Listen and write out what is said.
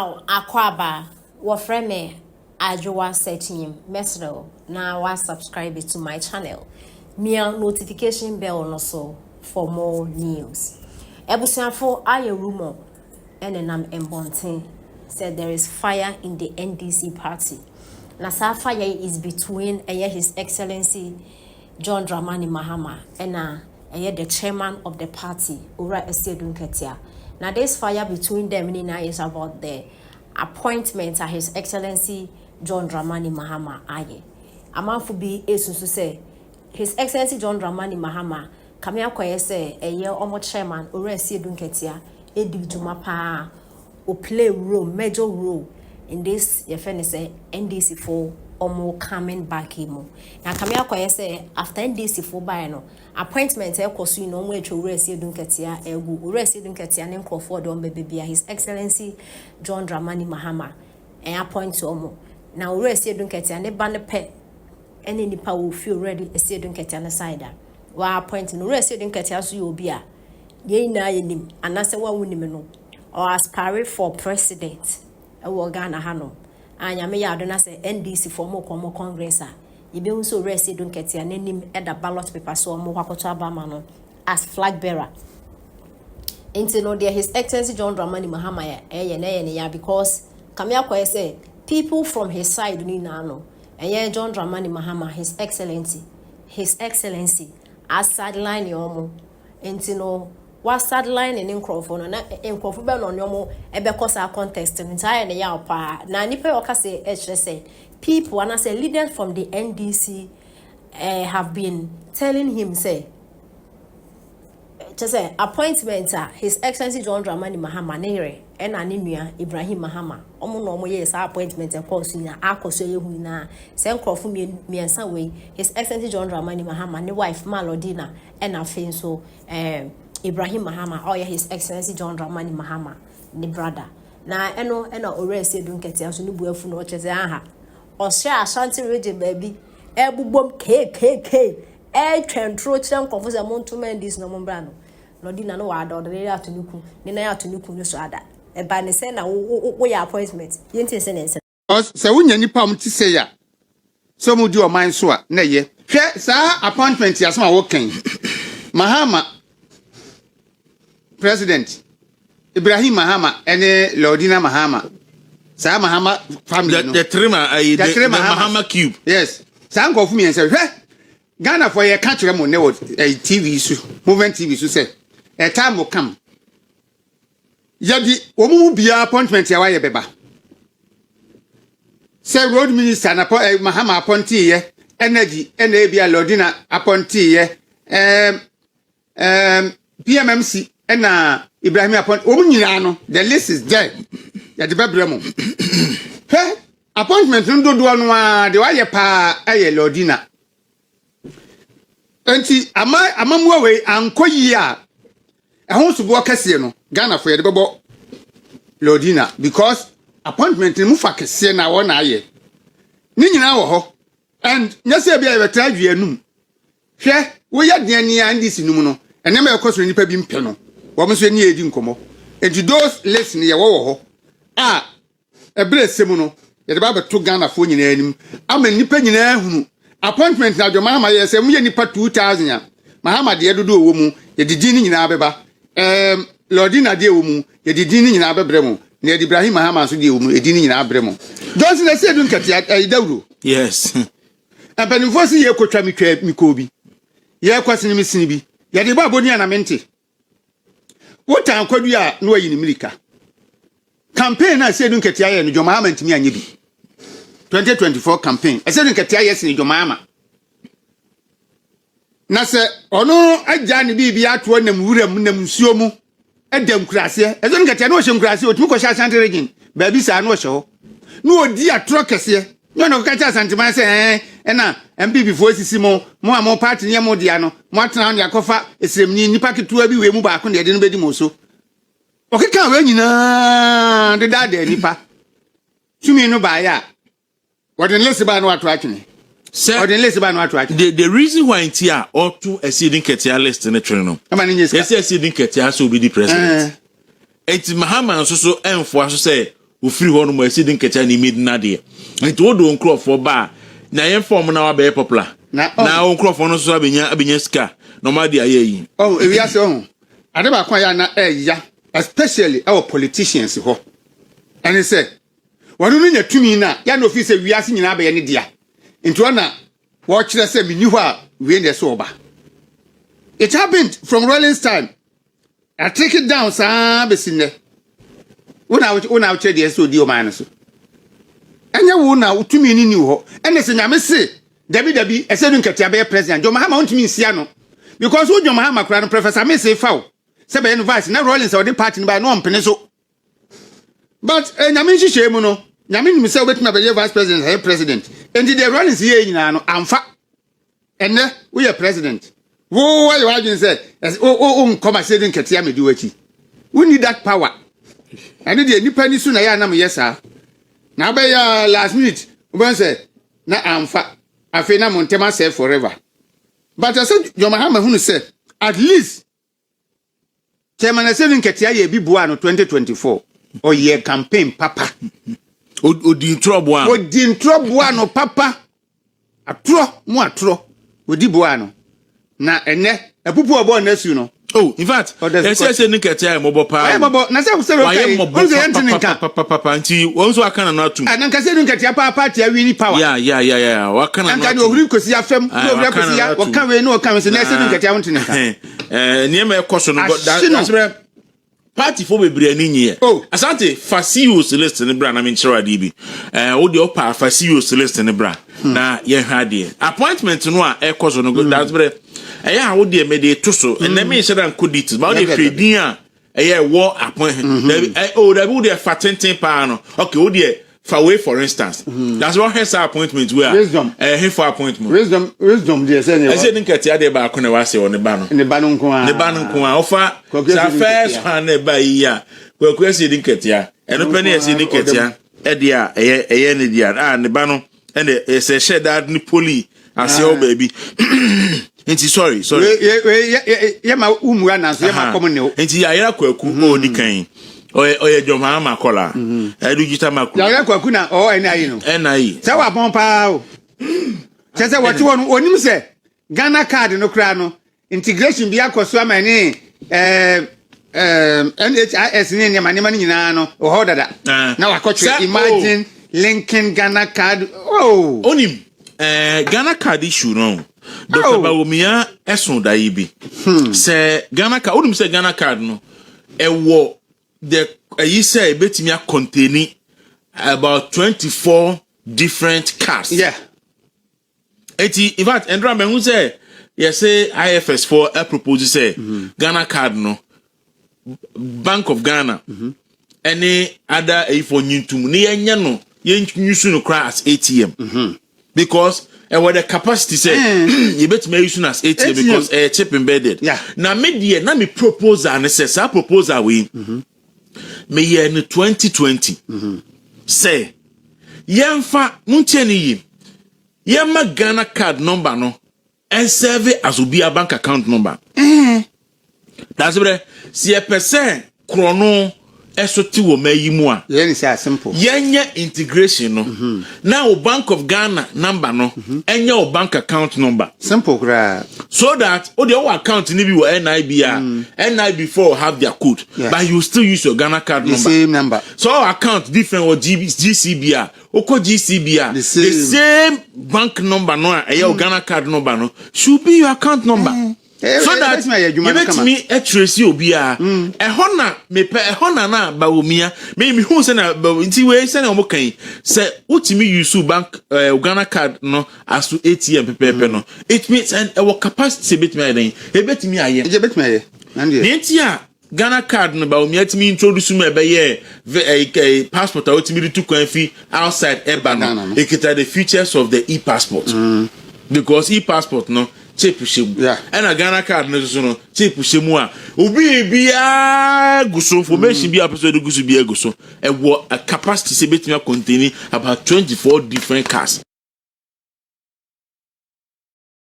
Now, Akwaba, what friend Ajua said to him, Mesro, now I subscribe to my channel. Mia notification bell also for more news. Ebusianfo aye rumor and then I'm embonting said there is fire in the NDC party. Nasa fire is between His Excellency John Dramani Mahama and the chairman of the party, Asiedu Nketia. Now this fire between them is about the appointment of His Excellency John Dramani Mahama aye. Amanfu bi esusu say His Excellency John Dramani Mahama kame akoye say omo chairman Asiedu Nketia edi dwuma pa o play role major role in this say NDC for omo coming back him. Na kame akoye say after NDC for buy no appointment ekosu no omo etwe Asiedu Nketia egu Asiedu Nketia ne nkrofo do mbebia His Excellency John Dramani Mahama appoint omo na Asiedu Nketia ne ba ne pe ene nipa wo feel ready Asiedu Nketia na side wa appoint no Asiedu Nketia so obi a ye na yenim anase wa wonim no or aspire for president e Ghana hanom anya me ya adona say NDC for mo komo congress a ye be so Asiedu Nketia nanim e da ballot paper so mo kwakoto abama no as flag bearer into no there His Excellency John Dramani Mahama ya because kame akoye say people from his side ni na no and John Dramani Mahama His Excellency as sideline yomo into no was sideline in Crawford na Crawford be no yomo e be cause a contest entire na ya pa na nipa oka say people and I say leaders from the NDC have been telling him say just say appointment His Excellency John Dramani Mahama nere and anemia Ibrahim Mahama omo no mo yes appointment e course na akoso yehu na say Crawford miensa we His Excellency John Dramani Mahama ne wife Malodina and afin so Ibrahim Mahama or His Excellency John Dramani Mahama ne brother na eno Asiedu Nketia so ne buafu no cheze aha o share Ashanti region baby e bubom KKK e twentro chem confuse monto men this no mbra no Lodina no wa do de atunuku ne na atunuku no so ada e ba ne say na wo ya appointment yenti say ne say wonya nipa mu ti say ya so mu di o man so a na ye hwe sa appointment ya so a wo kan Mahama President Ibrahim Mahama and Lodina Mahama. Sa Mahama family. The trimmer, the Mahama cube. Yes. Sa go for me and say, Ghana for your country mo ne TV so, movement TV so say, a time will come. Yadi omu bia appointment ya wa ye beba. Say road minister na Mahama appointee ye, energy and bia Lodina appointee ye. PMMC and Ibrahim appoint no the list is there ya de bebremo appointment ndo do no a de wa ye pa aye Lodina enti amamu we ankoyi a ehun subo kase no Ghana for ye de bebo Lodina because appointment mu fa kase na wona aye ni nyina wo ho and nyase bia ye betra dwuanum hwe wo ya de ani andisi num no ene ma ekoso nipa bi mpe no wo mo so ni edi nkomo enti those listen ye wo ho ebre semu no ye de ba beto Ghana fo nyina anim ama nipa nyina hunu appointment na jo Mahama ye se mu ye nipa 2000 ya Mahama de dodo wo mu ye didi ni nyina beba Lodina de wo mu ye didi ni nyina bebre mu na Ibrahim Mahama so de wo mu edi ni nyina bebre mu Johnson Asiedu Nketia Dawuro yes ampanimfo si ye kotwa mitwa bi ye kwasini misini bi ya de babo ni anamente wotan kwadu a no ayi ni milika campaign na Asiedu Nketia ye no Mahama ntimi anye bi 2024 campaign Asiedu Nketia ye sini Mahama na se ono agya ne bibi ato nam wuram nam nsuo mu edam kurase Asiedu Nketia no hye kurase otumi ko hye Ashanti region ba bi sa no hye ho no odi atro kese no ka cha Ashanti man se na MPP fo sisi mo amo party ne mo dia no mo atena no yakofa esremni nipa ketua bi we mu ba ko ne de no bedi mo so okeka we nyina de dada nipa tumi no ba ya wodin lesi ba no ato atwene wodin lesi ba no ato atwene the reason why ntia otu Asiedu Nketia list ne twene no yes Asiedu Nketia so be the president enti Mahama so enfo aso say ofiri ho no mo Asiedu Nketia ni medina de nti wo do nkrofo ba na yen form na wa be popular na wo nkrofo no so abenya sika no ma de ayi ewi ase ade ba kwa ya na ya especially our politicians ho and say wanu no nya tumi na ya no fi say wi ase nyina ba ye ne dia nti ona wo kire say mini ho a wi ne so oba. It happened from Rollins time. I take it down sa besine una uche de so di o man so enya wo na utumi ni ho ene se nyame se dabi Asiedu Nketia be president jo mahama untumi nsia no because wo jo mahama kra no professor me say fawo se be vice na Rollins or the party by no mpene so but nyame nhihye mu no nyame nim se obetuma be vice president or president and the Rollins ye nyina no amfa enne wo ye president wo why you arguing say come Asiedu Nketia me di wachi we need that power and the nipa ni su na ya na me yesa na be ya last minute we say na amfa afi na montema say forever but I said your mahama hunu say at least chairman Asiedu Nketia ye bi bua no 2024 or ye campaign papa odi trouble no papa atro odi bua no na ene epupu obo na su no. Oh, in fact, Asiedu Nketia mo pa. Na say say okay. Once papa nti wonso aka na atu. Na Asiedu Nketia papa tia wini power. Yeah. Wa kana na. Anka no ohuri kosi afem, no ohuri kosi ya, wa kan we no kan se na Asiedu Nketia wonte nka. Niema ekoso no that's party for bebre ani nyi. Asante Fasios list ne bra na me nkyerwa de bi. Wo de opa Fasios list ne bra na ye hwade. Appointment no a ekoso no that's bre eya wo de me de to so na me nhyɛ dan kodit ba wo de hwedin a eya wo appointment that wo de fatenten pa no okay wo de for way for instance that's what his appointment we are him for appointment wisdom de say ne Asiedu Nketia de ba ko na wa se wo ne ba no nko a ofa sa first one ne ba yi a kwaku Asiedu Nketia eno pe ne Asiedu Nketia e dia eye ne dia ne ba no ene se share that ni poli ase o baby enti sorry ye ma umura na so ye ma come ne o enti ya kwaku o di kan oye joma makola edu jita makola ya kwaku na NIE no NIE se wa pon pa o se wati won onim se Ghana card no kra no integration bi akoso amani NHIS ni ne manema nyina no o ho dada na wakoche imagine linking Ghana card onim Ghana card issue no Dr. Bawumia eson da yibi se Ghana card onim se Ghana card no ewo the you say betimi containing about 24 different cards. Yeah. In fact, Andra me who say yes say IFS for a proposal say Ghana card no Bank of Ghana any other for new to ni enya no yen use no cry as ATM because what the capacity say you betimi use as ATM because a chip embedded. Yeah. Na me na me proposal and say sa proposal we me ye in 2020 say yemfa muncheni yi yemma Ghana card number no and serve as obi a bank account number that's where si a percent krono esoti wo mayi mu a yen say simple yenye integration no now Bank of Ghana number no enye o bank account number simple gra so that all the account ni bi wo NIB NIB4 have their code but you still use your Ghana card number same number so our account different or GCB oko GCB the same bank number no your Ghana card number no should be your account number so that you let me trace you obi a ehona me pe ehona na Bawumia me hu se na nti we se na omokan se utimi use bank Ghana card no as ATM pepe no it means and our capacity betimi ayen betimi aye betimi aye nti a Ghana card no Bawumia timi introduce me be ye passport a utimi to kwan fi outside eba no ekita the features of the e-passport because e-passport no chip shemu and a Ghana card no so no chip shemu a obi bia guso information bia person do guso bia guso e wo a capacity say betimi contain about 24 different cards